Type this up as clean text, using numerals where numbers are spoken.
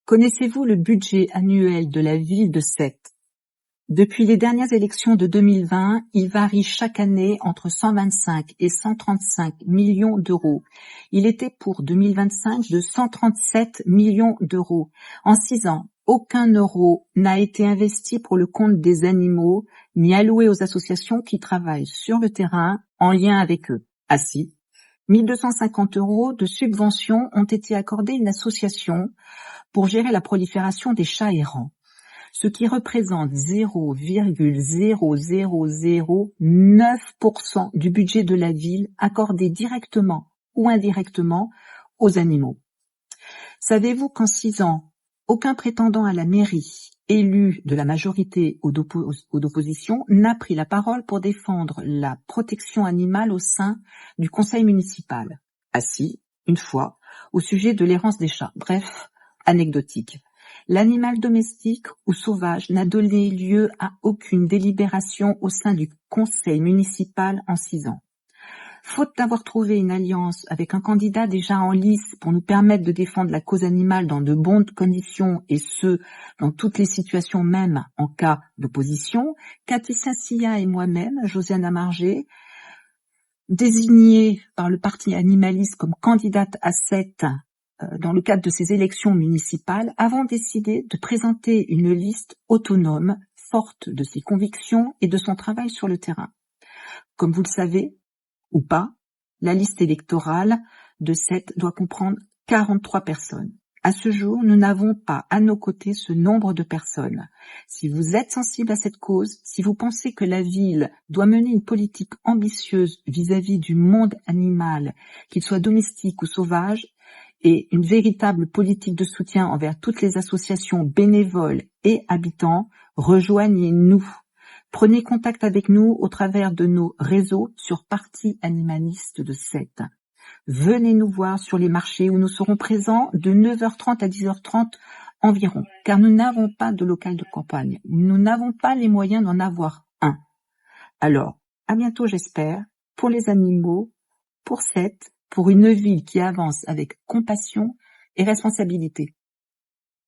Connaissez-vous le budget annuel de la ville de Sète? Depuis les dernières élections de 2020, il varie chaque année entre 125 et 135 millions d'euros. Il était pour 2025 de 137 millions d'euros. En 6 ans, aucun euro n'a été investi pour le compte des animaux, ni alloué aux associations qui travaillent sur le terrain en lien avec eux. Ah si, 1250 euros de subventions ont été accordés à une association pour gérer la prolifération des chats errants, ce qui représente 0,0009% du budget de la ville accordé directement ou indirectement aux animaux. Savez-vous qu'en 6 ans, aucun prétendant à la mairie, élu de la majorité ou d'opposition, n'a pris la parole pour défendre la protection animale au sein du conseil municipal? Ah si, une fois, au sujet de l'errance des chats. Bref, anecdotique. L'animal domestique ou sauvage n'a donné lieu à aucune délibération au sein du conseil municipal en 6 ans. Faute d'avoir trouvé une alliance avec un candidat déjà en lice pour nous permettre de défendre la cause animale dans de bonnes conditions, et ce, dans toutes les situations, même en cas d'opposition, Cathy Saint-Cyr et moi-même, Josiane Amargé, désignée par le parti animaliste comme candidate à Sète dans le cadre de ces élections municipales, avons décidé de présenter une liste autonome, forte de ses convictions et de son travail sur le terrain. Comme vous le savez, ou pas, la liste électorale de Sète doit comprendre 43 personnes. À ce jour, nous n'avons pas à nos côtés ce nombre de personnes. Si vous êtes sensible à cette cause, si vous pensez que la ville doit mener une politique ambitieuse vis-à-vis du monde animal, qu'il soit domestique ou sauvage, et une véritable politique de soutien envers toutes les associations bénévoles et habitants, rejoignez-nous. Prenez contact avec nous au travers de nos réseaux sur Parti Animaliste de Sète. Venez nous voir sur les marchés où nous serons présents de 9h30 à 10h30 environ, car nous n'avons pas de local de campagne. Nous n'avons pas les moyens d'en avoir un. Alors, à bientôt j'espère, pour les animaux, pour Sète, pour une ville qui avance avec compassion et responsabilité.